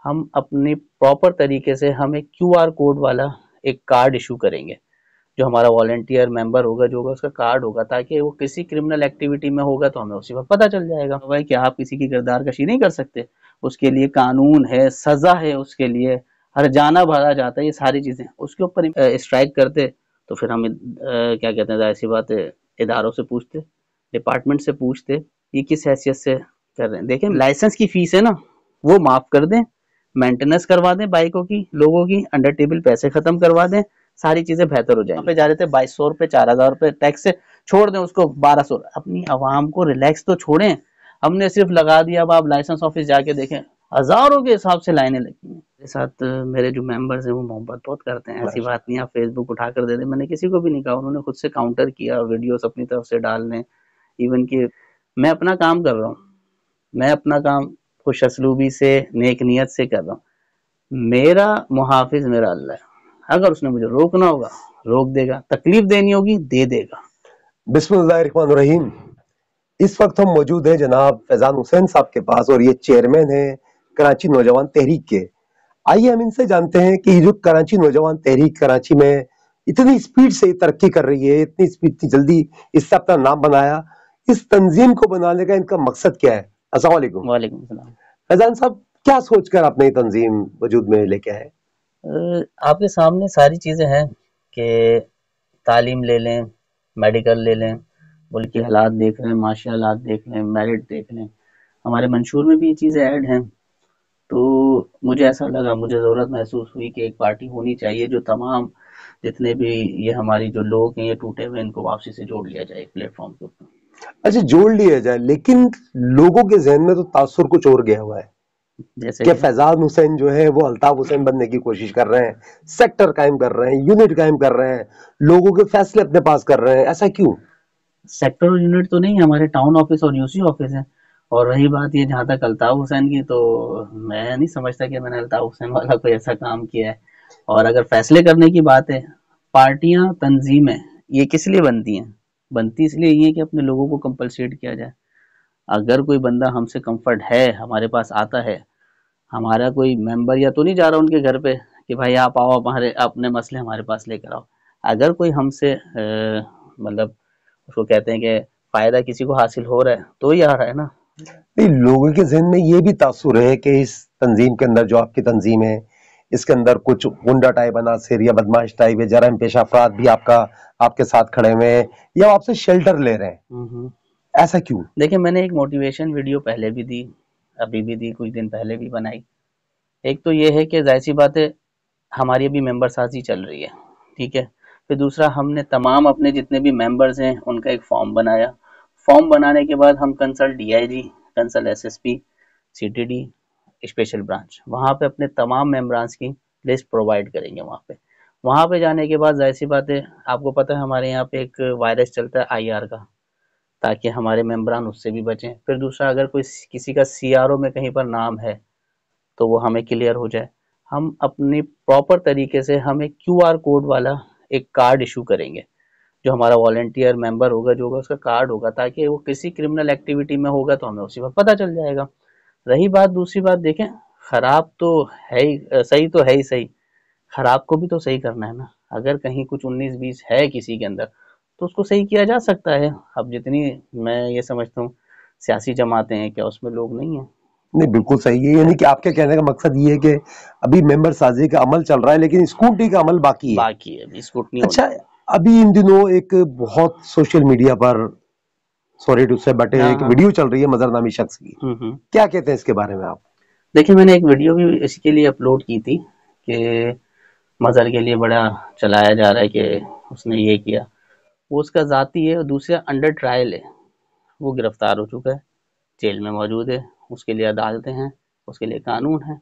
ہم اپنی پراپر طریقے سے ہم ایک کیو آر کوڈ والا ایک کارڈ ایشو کریں گے. جو ہمارا والنٹیئر ممبر ہوگا جو ہوگا اس کا کارڈ ہوگا, تاکہ وہ کسی کرمنل ایکٹیویٹی میں ہوگا تو ہمیں اسی وقت پتہ چل جائے گا کہ آپ کسی کی کردار کشی نہیں کر سکتے. اس کے لیے قانون ہے, سزا ہے, اس کے لیے ہر جانا بھرا جاتا ہے. یہ ساری چیزیں اس کے اوپر اسٹرائک کرتے تو پھر ہم کیا کہتے ہیں, ظاہر سی بات ہے اداروں سے پوچھتے, ڈپارٹمنٹ سے پوچھتے یہ کس حیثیت سے کر رہے ہیں. دیکھیں لائسنس کی فیس ہے نا وہ معاف کر دیں, مینٹیننس کروا دیں بائکوں کی, لوگوں کی انڈر ٹیبل پیسے ختم کروا دیں, ساری چیزیں بہتر ہو جائیں. وہاں پہ جا رہے تھے 2200 روپے 4000 روپے ٹیکس سے, چھوڑ دیں اس کو 1200. اپنی عوام کو ریلیکس تو چھوڑیں. ہم نے صرف لگا دیا, اب آپ لائسنس آفس جا کے دیکھیں ہزاروں کے حساب سے لائنیں لگی ہیں. میرے ساتھ میرے جو ممبرز ہیں وہ محبت بہت کرتے ہیں, ایسی بات نہیں آپ فیس بک اٹھا کر دے دیں. میں نے کسی کو بھی نہیں کہا, انہوں نے خود سے کاؤنٹر کیا, ویڈیوز اپنی طرف سے ڈالنے. ایون کہ میں اپنا کام کر رہا ہوں, میں اپنا کام خوش اسلوبی سے نیک نیت سے کر رہا ہوں. میرا محافظ میرا اللہ ہے, اگر اس نے مجھے روکنا ہوگا روک دے گا, تکلیف دینی ہوگی دے دے گا. بسم اللہ الرحمن الرحیم. اس وقت ہم موجود ہیں جناب فیضان حسین صاحب کے پاس, اور یہ چیئرمین ہیں کراچی نوجوان تحریک کے. آئیے ہم ان سے جانتے ہیں کہ جو کراچی نوجوان تحریک کراچی میں اتنی سپیڈ سے ترقی کر رہی ہے, اتنی سپیڈ, اتنی جلدی اس سے اپنا نام بنایا, اس تنظیم کو بنانے کا ان کا مقصد کیا ہے؟ السلام علیکم. وعلیکم السلام. فیضان صاحب, کیا سوچ کر آپ نے یہ تنظیم وجود میں لے کے آئے؟ آپ کے سامنے ساری چیزیں ہیں کہ تعلیم لے لیں, میڈیکل لے لیں, ملک کے حالات دیکھ لیں, معاشی حالات دیکھ لیں, میرٹ دیکھ لیں. ہمارے منشور میں بھی یہ چیزیں ایڈ ہیں. تو مجھے ایسا لگا, مجھے ضرورت محسوس ہوئی کہ ایک پارٹی ہونی چاہیے جو تمام جتنے بھی یہ ہماری جو لوگ ہیں یہ ٹوٹے ہوئے, ان کو واپسی سے جوڑ لیا جائے ایک پلیٹ فارم کے اوپر. اچھا, جوڑ لیا جائے, لیکن لوگوں کے ذہن میں تو تاثر کچھ اور گیا ہوا ہے جیسے کہ فیضان حسین جو ہے وہ الطاف حسین بننے کی کوشش کر رہے ہیں, سیکٹر قائم کر رہے ہیں, یونٹ قائم کر رہے ہیں, لوگوں کے فیصلے اپنے پاس کر رہے ہیں. ایسا کیوں؟ سیکٹر اور یونٹ تو نہیں, ہمارے ٹاؤن آفس اور یو سی آفس ہیں. اور رہی بات یہ جہاں تک الطاف حسین کی, تو میں نہیں سمجھتا کہ میں نے الطاف حسین والا کوئی ایسا کام کیا ہے. اور اگر فیصلے کرنے کی بات ہے, پارٹیاں تنظیمیں یہ کس لیے بنتی ہیں؟ بنتی اس لیے یہ کہ اپنے لوگوں کو کمپلسیٹ کیا جائے. اگر کوئی بندہ ہم سے کمفرٹ ہے, ہمارے پاس آتا ہے, ہمارا کوئی ممبر یا تو نہیں جا رہا ان کے گھر پہ کہ بھائی آپ آؤ, ہمارے اپنے مسئلے ہمارے پاس لے کر آؤ. اگر کوئی ہم سے مطلب اس کو کہتے ہیں کہ فائدہ کسی کو حاصل ہو رہا ہے تو ہی آ رہا ہے نا. نہیں, لوگوں کے ذہن میں یہ بھی تاثر ہے کہ اس تنظیم کے اندر جو آپ کی تنظیم ہے اس کے اندر کچھ گنڈا ٹائپ عناصر یا بدماش ٹائپ یا جرائم پیشہ افراد بھی آپ کے ساتھ کھڑے ہوئے ہیں یا آپ سے شیلٹر لے رہے ہیں. ایسا کیوں؟ دیکھیں, میں نے ایک موٹیویشن ویڈیو پہلے بھی دی, ابھی بھی دی, کچھ دن پہلے بھی بنائی. ایک تو یہ ہے کہ ظاہر سی بات ہے ہماری ابھی ممبر سازی چل رہی ہے, ٹھیک ہے. پھر دوسرا, ہم نے تمام اپنے جتنے بھی ممبرز ہیں ان کا ایک فارم بنایا. فارم بنانے کے بعد ہم کنسل ڈی آئی جی, کنسل S S P, C T D, special branch, وہاں پہ اپنے تمام ممبرانس کی لسٹ پرووائڈ کریں گے. وہاں پہ جانے کے بعد ظاہر سی بات ہے آپ کو پتہ ہے ہمارے یہاں پہ ایک وائرس چلتا ہے آئی آر کا, تاکہ ہمارے ممبران اس سے بھی بچیں. پھر دوسرا, اگر کوئی کسی کا سی آر او میں کہیں پر نام ہے تو وہ ہمیں کلیئر ہو جائے. ہم اپنی پراپر طریقے سے ہم ایک کیو آر کوڈ والا ایک کارڈ ایشو کریں گے. جو ہمارا والنٹیئر ممبر ہوگا جو ہوگا اس کا کارڈ ہوگا, تاکہ وہ کسی کرمنل ایکٹیویٹی میں ہوگا تو ہمیں اسی وقت پتہ چل جائے گا. رہی بات دوسری بات, دیکھیں خراب تو ہے ہی, صحیح تو ہے ہی صحیح, خراب کو بھی تو صحیح کرنا ہے نا. اگر کہیں کچھ 19-20 ہے کسی کے اندر تو اس کو صحیح کیا جا سکتا ہے. اب جتنی میں یہ سمجھتا ہوں سیاسی جماعتیں ہیں, کیا اس میں لوگ نہیں ہیں؟ نہیں, بالکل صحیح ہے. یعنی کہ آپ کے کہنے کا مقصد یہ ہے کہ ابھی ممبر سازی کا عمل چل رہا ہے لیکن اسکروٹنی کا عمل باقی ہے. باقی ہے, ابھی اسکروٹنی اچھا, ابھی ان دنوں ایک بہت سوشل میڈیا پر سوری ٹو سے بٹ ایک ویڈیو چل رہی ہے مظہر نامی شخص کی, کیا کہتے ہیں اس کے بارے میں آپ؟ دیکھیں, میں نے ایک ویڈیو بھی اس کے لیے اپلوڈ کی تھی کہ مظہر کے لیے بڑا چلایا جا رہا ہے کہ اس نے یہ کیا. وہ اس کا ذاتی ہے, اور دوسرا انڈر ٹرائل ہے, وہ گرفتار ہو چکا ہے, جیل میں موجود ہے. اس کے لیے عدالتیں ہیں, اس کے لیے قانون ہے,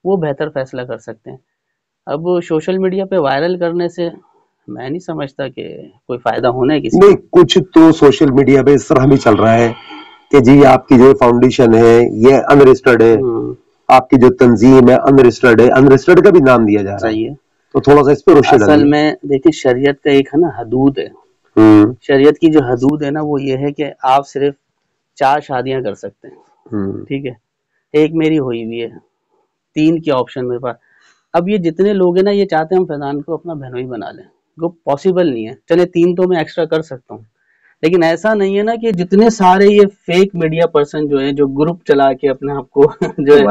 وہ بہتر فیصلہ کر سکتے ہیں. اب سوشل میڈیا پہ وائرل کرنے سے میں نہیں سمجھتا کہ کوئی فائدہ ہونا ہے کسی نہیں, کچھ تو سوشل میڈیا پہ اس طرح بھی چل رہا ہے کہ جی آپ کی جو فاؤنڈیشن ہے یہ ان رجسٹرڈ ہے, آپ کی جو تنظیم ہے ان رجسٹرڈ ہے, ان رجسٹرڈ کا بھی نام دیا جا رہا ہے. تو تھوڑا سا اس پہ روشنی ڈالیے. اصل میں دیکھیں, شریعت کا ایک ہے نا حدود ہے. شریعت کی جو حدود ہے نا وہ یہ ہے کہ آپ صرف 4 شادیاں کر سکتے ہیں, ٹھیک ہے. ایک میری ہوئی ہوئی ہے, 3 کے آپشن میرے پاس. اب یہ جتنے لوگ ہیں نا یہ چاہتے ہیں ہم فیضان کو اپنا بہنوئی بنا لیں, وہ پاسبل نہیں ہے. چلے 3 تو میں ایکسٹرا کر سکتا ہوں, لیکن ایسا نہیں ہے نا کہ جتنے سارے یہ فیک میڈیا پرسن جو ہیں جو گروپ چلا کے اپنے آپ کو جو ہے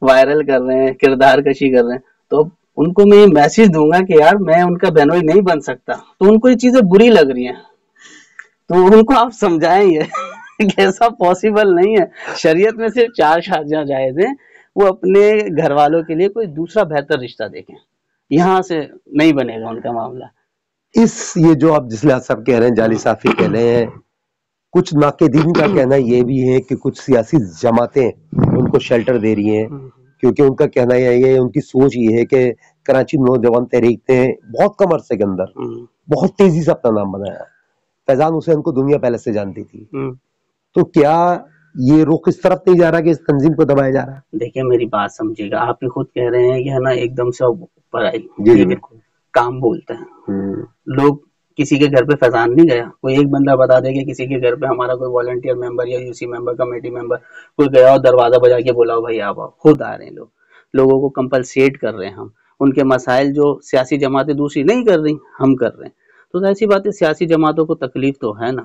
وائرل کر رہے ہیں, کردار کشی کر رہے ہیں, تو ان کو میں یہ میسج دوں گا کہ یار میں ان کا بہنوئی نہیں بن سکتا. تو ان کو یہ چیزیں بری لگ رہی ہیں, تو ان کو آپ سمجھائیں یہ کہ ایسا پاسبل نہیں ہے. شریعت میں صرف 4 شادیاں جائز ہیں, وہ اپنے گھر والوں کے لیے کوئی دوسرا بہتر رشتہ دیکھیں, یہاں سے نہیں بنے گا ان کا معاملہ. یہ جو آپ جس لحاظ سے آپ کہہ رہے ہیں جعلی صحافی کہہ رہے ہیں, کچھ ناقدین کا کہنا یہ بھی ہے کہ کچھ سیاسی جماعتیں ان کو شیلٹر دے رہی ہیں, کیونکہ ان کا کہنا یہ ہے, ان کی سوچ یہ ہے کہ کراچی نوجوان تحریک نے بہت کم عرصے کے اندر بہت تیزی سے اپنا نام بنایا. فیضان حسین کو دنیا پہلے سے جانتی تھی, تو کیا یہ رخ اس طرف نہیں جا رہا کہ اس تنظیم کو دبایا جا رہا ہے؟ دیکھیں میری بات سمجھیے گا, آپ بھی خود کہہ رہے ہیں کہ ہے نا ایک دم سے اوپر آئی, کام بولتے ہیں لوگ. کسی کے گھر پہ فیضان نہیں گیا, کوئی ایک بندہ بتا دے کہ کسی کے گھر پہ ہمارا کوئی والنٹیئر ممبر یا یو سی ممبر, کمیٹی ممبر کوئی گیا اور دروازہ بجا کے بولا بھائی آپ آؤ. خود آ رہے ہیں لوگ, لوگوں کو کمپلسیٹ کر رہے ہیں ہم. ان کے مسائل جو سیاسی جماعتیں دوسری نہیں کر رہی ہم کر رہے ہیں, تو ایسی بات ہے سیاسی جماعتوں کو تکلیف تو ہے نا.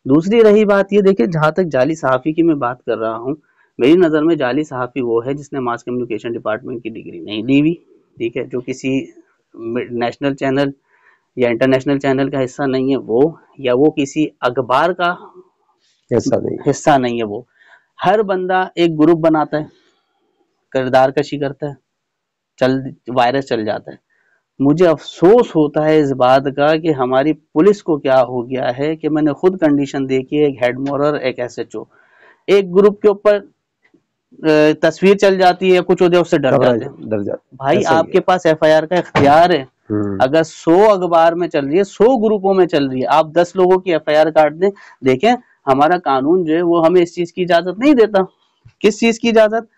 دوسری رہی بات یہ, دیکھیں جہاں تک جعلی صحافی کی میں بات کر رہا ہوں, میری نظر میں جعلی صحافی وہ ہے جس نے ماس کمیونیکیشن ڈپارٹمنٹ کی ڈگری نہیں لی ہوئی, ٹھیک ہے, جو کسی نیشنل چینل یا انٹرنیشنل چینل کا حصہ نہیں ہے وہ, یا وہ کسی اخبار کا حصہ نہیں ہے وہ. ہر بندہ ایک گروپ بناتا ہے, کردار کشی کرتا ہے, وائرس چل جاتا ہے. مجھے افسوس ہوتا ہے اس بات کا کہ ہماری پولیس کو کیا ہو گیا ہے کہ میں نے خود کنڈیشن دیکھی ہے, ایک ہیڈ مورر ایک ایس ایچ او, ایک گروپ کے اوپر تصویر چل جاتی ہے, کچھ ہو جائے اس سے ڈر جاتے ہیں. بھائی آپ کے پاس ایف آئی آر کا اختیار ہے, اگر 100 اخبار میں چل رہی ہے, 100 گروپوں میں چل رہی ہے, آپ 10 لوگوں کی ایف آئی آر کاٹ دیں. دیکھیں ہمارا قانون جو ہے وہ ہمیں اس چیز کی اجازت نہیں دیتا. کس چیز کی اجازت؟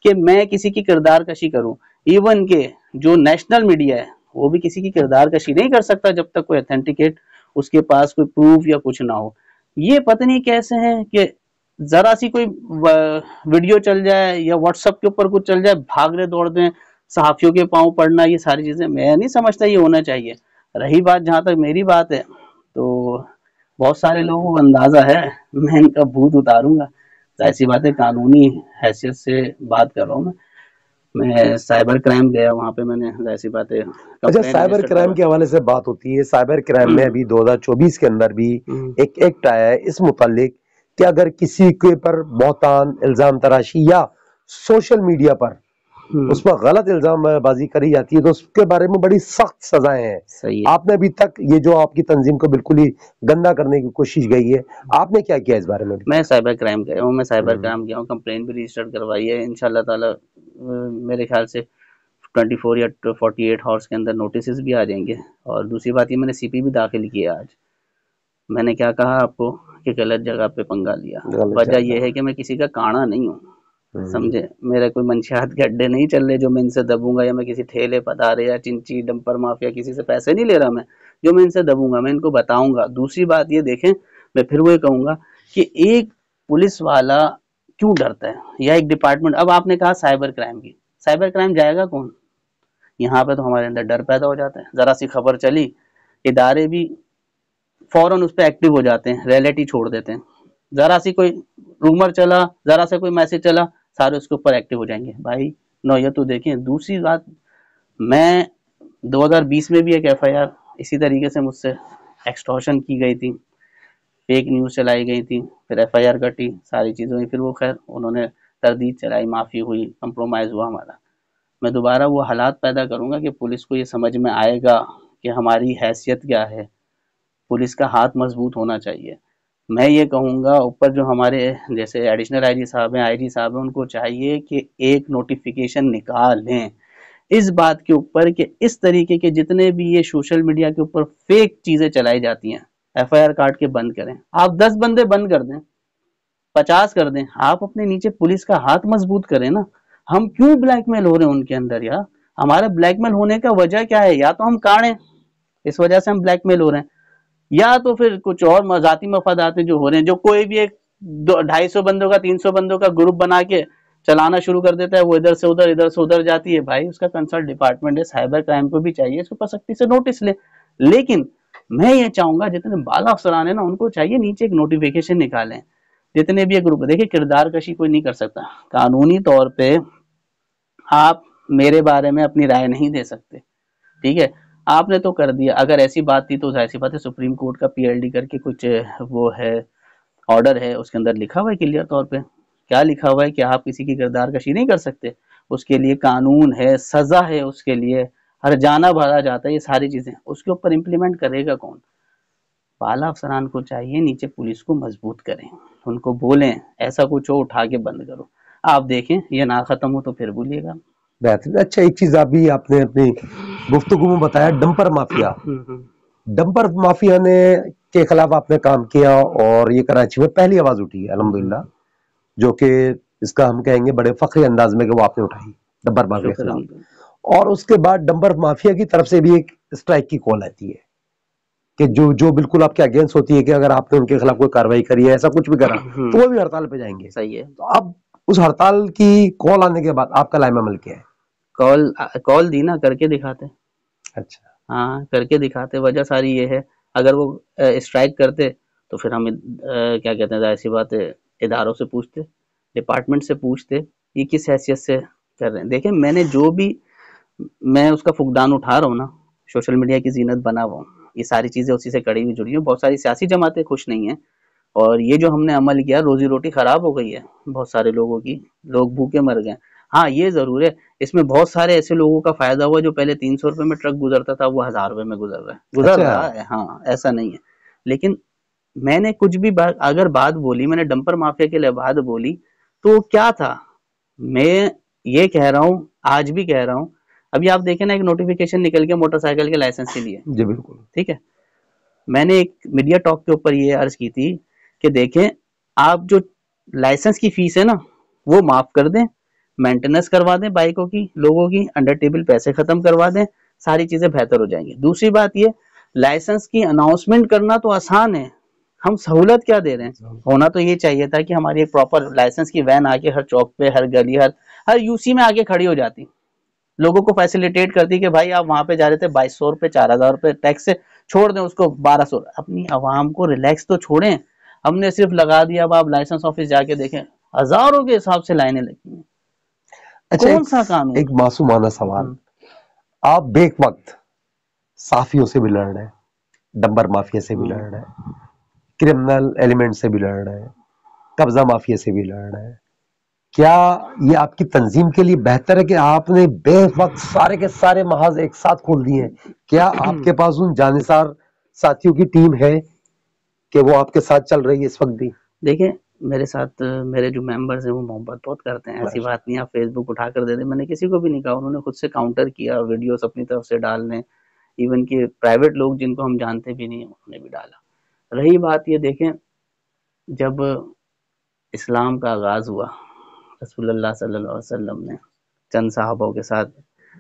کہ میں کسی کی کردار کشی کروں. ایون کہ جو نیشنل میڈیا ہے وہ بھی کسی کی کردار کشی نہیں کر سکتا جب تک کوئی اتھینٹیکیٹ اس کے پاس کوئی پروف یا کچھ نہ ہو. یہ پتہ نہیں کیسے ہیں کہ ذرا سی کوئی ویڈیو چل جائے یا واٹس ایپ کے اوپر کچھ چل جائے, بھاگ رہے دوڑ دیں, صحافیوں کے پاؤں پڑنا, یہ ساری چیزیں میں نہیں سمجھتا یہ ہونا چاہیے. رہی بات جہاں تک میری بات ہے, تو بہت سارے لوگوں کو اندازہ ہے میں ان کا بھوت اتاروں گا. ایسی بات ہے, قانونی حیثیت سے بات کر رہا ہوں میں سائبر کرائم گیا, وہاں پہ میں نے ایسی باتیں. اچھا, سائبر کرائم کے حوالے سے بات ہوتی ہے. سائبر کرائم میں ابھی 2024 کے اندر بھی ایک ایکٹ آیا ہے اس متعلق کہ اگر کسی کے پر بہتان, الزام تراشی یا سوشل میڈیا پر اس پر غلط الزام بازی کری جاتی ہے تو اس کے بارے میں بڑی سخت سزائیں ہیں. آپ نے ابھی تک یہ جو آپ کی تنظیم کو بالکل ہی گندا کرنے کی کوشش گئی ہے, آپ نے کیا کیا اس بارے میں؟ میں سائبر کرائم گیا ہوں, میں سائبر کرائم گیا ہوں, کمپلین بھی رجسٹر کروائی ہے. انشاءاللہ تعالی میرے خیال سے 24 یا 48 ہارس کے اندر نوٹسز بھی آ جائیں گے. اور دوسری بات یہ, میں نے سی پی بھی داخل کیا آج. میں نے کیا کہا آپ کو کہ غلط جگہ پہ پنگا لیا. وجہ یہ ہے کہ میں کسی کا کانا نہیں ہوں, سمجھے, میرے کوئی منشیات کے اڈے نہیں چل رہے جو میں ان سے دبوں گا, یا میں کسی ٹھیلے پدارے یا چنچی ڈمپر مافیا کسی سے پیسے نہیں لے رہا میں جو میں ان سے دبوں گا. میں ان کو بتاؤں گا. دوسری بات یہ دیکھیں, میں پھر وہ یہ کہوں گا کہ ایک پولیس والا کیوں ڈرتا ہے یا ایک ڈپارٹمنٹ. اب آپ نے کہا سائبر کرائم کی, سائبر کرائم جائے گا کون؟ یہاں پہ تو ہمارے اندر ڈر پیدا ہو جاتا ہے. ذرا سی خبر چلی, ادارے بھی فوراً اس پہ ایکٹیو ہو جاتے ہیں, ریئلٹی چھوڑ دیتے ہیں. ذرا سی کوئی رومر چلا, ذرا سے کوئی میسج چلا, سارے اس کے اوپر ایکٹیو ہو جائیں گے. بھائی نوعیت تو دیکھیں. دوسری بات, میں 2020 میں بھی ایک ایف آئی آر اسی طریقے سے مجھ سے ایکسٹورشن کی گئی تھی, فیک نیوز چلائی گئی تھی, پھر ایف آئی آر کٹی, ساری چیزیں ہوئی. پھر وہ خیر انہوں نے تردید چلائی, معافی ہوئی, کمپرومائز ہوا ہمارا. میں دوبارہ وہ حالات پیدا کروں گا کہ پولیس کو یہ سمجھ میں آئے گا کہ ہماری حیثیت کیا ہے. پولیس کا ہاتھ مضبوط ہونا چاہیے. میں یہ کہوں گا اوپر جو ہمارے جیسے ایڈیشنل آئی جی صاحب ہیں, آئی جی صاحب ہیں, ان کو چاہیے کہ ایک نوٹیفیکیشن نکالیں اس بات کے اوپر کہ اس طریقے کے جتنے بھی یہ سوشل میڈیا کے اوپر فیک چیزیں چلائی جاتی ہیں, ایف آئی آر کاٹ کے بند کریں. آپ 10 بندے بند کر دیں, 50 کر دیں, آپ اپنے نیچے پولیس کا ہاتھ مضبوط کریں نا. ہم کیوں بلیک میل ہو رہے ہیں ان کے اندر یار؟ ہمارا بلیک میل ہونے کا وجہ کیا ہے؟ یا تو ہم کاڑیں, اس وجہ سے ہم بلیک میل ہو رہے ہیں, یا تو پھر کچھ اور ذاتی مفادات جو ہو رہے ہیں, جو کوئی بھی ایک 250 بندوں کا 300 بندوں کا گروپ بنا کے چلانا شروع کر دیتا ہے, وہ ادھر سے ادھر جاتی ہے. بھائی اس کا کنسرن ڈپارٹمنٹ ہے, سائبر کرائم کو بھی چاہیے اس کے اوپر سختی سے نوٹس لے. لیکن میں یہ چاہوں گا جتنے بالا افسران ہیں نا, ان کو چاہیے نیچے ایک نوٹیفیکیشن نکالیں. جتنے بھی گروپ, دیکھیں کردار کشی کوئی نہیں کر سکتا. قانونی طور پہ آپ میرے بارے میں اپنی رائے نہیں دے سکتے, ٹھیک ہے, آپ نے تو کر دیا. اگر ایسی بات تھی تو ظاہر سی بات ہے سپریم کورٹ کا PLD کر کے کچھ وہ ہے آرڈر ہے, اس کے اندر لکھا ہوا ہے کلیئر طور پہ. کیا لکھا ہوا ہے کہ آپ کسی کی کردار کشی نہیں کر سکتے, اس کے لیے قانون ہے, سزا ہے, اس کے لیے ہر جانا بھرا جاتا ہے. یہ ساری چیزیں اس کے اوپر امپلیمنٹ کرے گا کون؟ بالا افسران کو چاہیے نیچے پولیس کو مضبوط کریں, ان کو بولیں ایسا کچھ ہو اٹھا کے بند کرو. آپ دیکھیں یہ نہ ختم ہو تو پھر بولیے گا. بہترین. اچھا ایک چیز آپ نے اپنی گفتگو میں بتایا, ڈمپر مافیا. ڈمپر مافیا نے کے خلاف آپ نے کام کیا اور یہ کراچی میں پہلی آواز اٹھی ہے الحمدللہ, جو کہ اس کا ہم کہیں گے بڑے فخری انداز میں کہ وہ آپ نے اٹھائی ڈمپر مافیا کے خلاف. اور اس کے بعد ڈمپر مافیا کی طرف سے بھی ایک اسٹرائک کی کال آتی ہے کہ جو بالکل آپ کے اگینسٹ ہوتی ہے کہ اگر آپ نے ان کے خلاف کوئی کاروائی کری ہے, ایسا کچھ بھی کرا, تو وہ بھی ہڑتال پہ جائیں گے. صحیح ہے. تو اب اس ہڑتال کی کال آنے کے بعد آپ کا لائحہ عمل کیا ہے؟ کال دی نا, کر کے دکھاتے. اچھا, ہاں کر کے دکھاتے. وجہ ساری یہ ہے, اگر وہ اسٹرائک کرتے تو پھر ہم کیا کہتے ہیں, ظاہر سی بات ہے اداروں سے پوچھتے, ڈپارٹمنٹ سے پوچھتے یہ کس حیثیت سے کر رہے ہیں. دیکھیں میں نے جو بھی میں اس کا فقدان اٹھا رہا ہوں نا, سوشل میڈیا کی زینت بنا ہوا ہوں, یہ ساری چیزیں اسی سے کڑی ہوئی جڑی ہیں. بہت ساری سیاسی جماعتیں خوش نہیں ہیں, اور یہ جو ہم نے عمل کیا روزی روٹی خراب ہو گئی ہے بہت سارے لوگوں کی, لوگ بھوکے مر گئے. ہاں یہ ضرور ہے, اس میں بہت سارے ایسے لوگوں کا فائدہ ہوا جو پہلے 300 روپے میں ٹرک گزرتا تھا وہ 1000 روپے میں گزر رہا ہے. ہاں ایسا نہیں ہے. لیکن میں نے کچھ بھی اگر بات بولی, میں نے ڈمپر مافیا کے لیے بات بولی تو کیا تھا, میں یہ کہہ رہا ہوں, آج بھی کہہ رہا ہوں. ابھی آپ دیکھیں نا ایک نوٹیفیکیشن نکل کے موٹر سائیکل کے لائسنس کے لیے, جی بالکل ٹھیک ہے. میں نے ایک میڈیا ٹاک کے اوپر یہ عرض کی تھی کہ دیکھیں آپ جو لائسنس کی فیس ہے نا وہ معاف کر دیں, مینٹیننس کروا دیں بائکوں کی, لوگوں کی انڈر ٹیبل پیسے ختم کروا دیں, ساری چیزیں بہتر ہو جائیں گی. دوسری بات یہ, لائسنس کی اناؤنسمنٹ کرنا تو آسان ہے, ہم سہولت کیا دے رہے ہیں. ہونا تو یہ چاہیے تھا کہ ہماری ایک پراپر لائسنس کی وین آ کے ہر چوک پہ, ہر گلی, ہر UC میں آ کے کھڑی ہو جاتی, لوگوں کو فیسیلیٹیٹ کرتی کہ بھائی آپ وہاں پہ جا رہے تھے 2200 روپے 4000 روپے ٹیکس سے, چھوڑ دیں اس کو 1200. اپنی عوام کو ریلیکس تو چھوڑیں. ہم نے صرف لگا دیا, اب آپ لائسنس آفس جا کے دیکھیں ہزاروں کے حساب سے لائنیں لگی ہیں. اچھا کون سا قانون؟ ایک معصومانہ سوال, آپ بیک وقت صحافیوں سے بھی لڑ رہے ہیں, ڈمپر مافیا سے بھی لڑ رہے ہیں, کرمنل ایلیمنٹ سے بھی لڑ رہے ہیں, قبضہ مافیا سے بھی لڑ رہے ہیں. کیا یہ آپ کی تنظیم کے لیے بہتر ہے کہ آپ نے بے وقت سارے کے سارے محاذ ایک ساتھ کھول دیے ہیں؟ کیا آپ کے پاس ان جانثار ساتھیوں کی ٹیم ہے کہ وہ آپ کے ساتھ چل رہی ہے اس وقت بھی؟ دیکھیں میرے ساتھ میرے جو ممبرز ہیں وہ محبت بہت کرتے ہیں, ایسی بات نہیں. آپ فیس بک اٹھا کر دے دیں, میں نے کسی کو بھی نہیں کہا, انہوں نے خود سے کاؤنٹر کیا, ویڈیوز اپنی طرف سے ڈالنے, ایون کہ پرائیویٹ لوگ جن کو ہم جانتے بھی نہیں انہوں نے بھی ڈالا. رہی بات یہ, دیکھیں جب اسلام کا آغاز ہوا رسول اللہ صلی اللہ علیہ وسلم نے چند صحابوں کے ساتھ,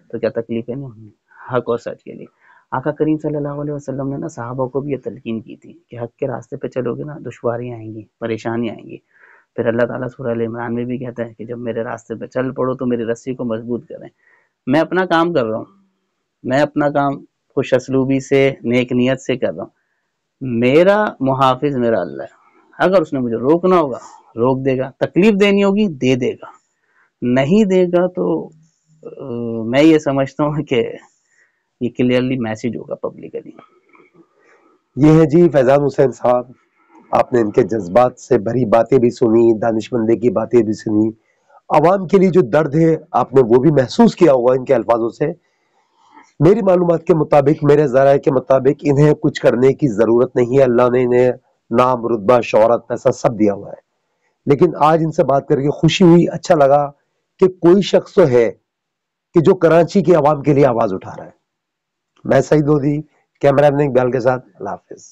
تو کیا تکلیفیں نہیں ہوئی حق اور سچ کے لیے. آقا کریم صلی اللہ علیہ وسلم نے نا صحابہ کو بھی یہ تلقین کی تھی کہ حق کے راستے پہ چلو گے نا دشواریاں آئیں گی, پریشانی آئیں گی. پھر اللہ تعالیٰ سورہ ال عمران میں بھی کہتا ہے کہ جب میرے راستے پہ چل پڑو تو میری رسی کو مضبوط کریں. میں اپنا کام کر رہا ہوں, میں اپنا کام خوش اسلوبی سے نیک نیت سے کر رہا ہوں. میرا محافظ میرا اللہ ہے, اگر اس نے مجھے روکنا ہوگا روک دے گا, تکلیف دینی ہوگی دے دے گا, نہیں دے گا تو میں یہ سمجھتا ہوں کہ یہ کلیئرلی میسج ہوگا پبلکلی. یہ ہے جی فیضان حسین صاحب, آپ نے ان کے جذبات سے بھری باتیں بھی سنی, دانشمندی کی باتیں بھی سنی, عوام کے لیے جو درد ہے آپ نے وہ بھی محسوس کیا ہوگا ان کے الفاظوں سے. میری معلومات کے مطابق, میرے ذرائع کے مطابق انہیں کچھ کرنے کی ضرورت نہیں ہے, اللہ نے انہیں نام, رتبہ, شہرت, پیسہ سب دیا ہوا ہے. لیکن آج ان سے بات کر کے خوشی ہوئی, اچھا لگا کہ کوئی شخص تو ہے کہ جو کراچی کی عوام کے لیے آواز اٹھا رہا ہے. میں سعید لودھی, کیمرہ مین اقبال کے ساتھ, اللہ حافظ.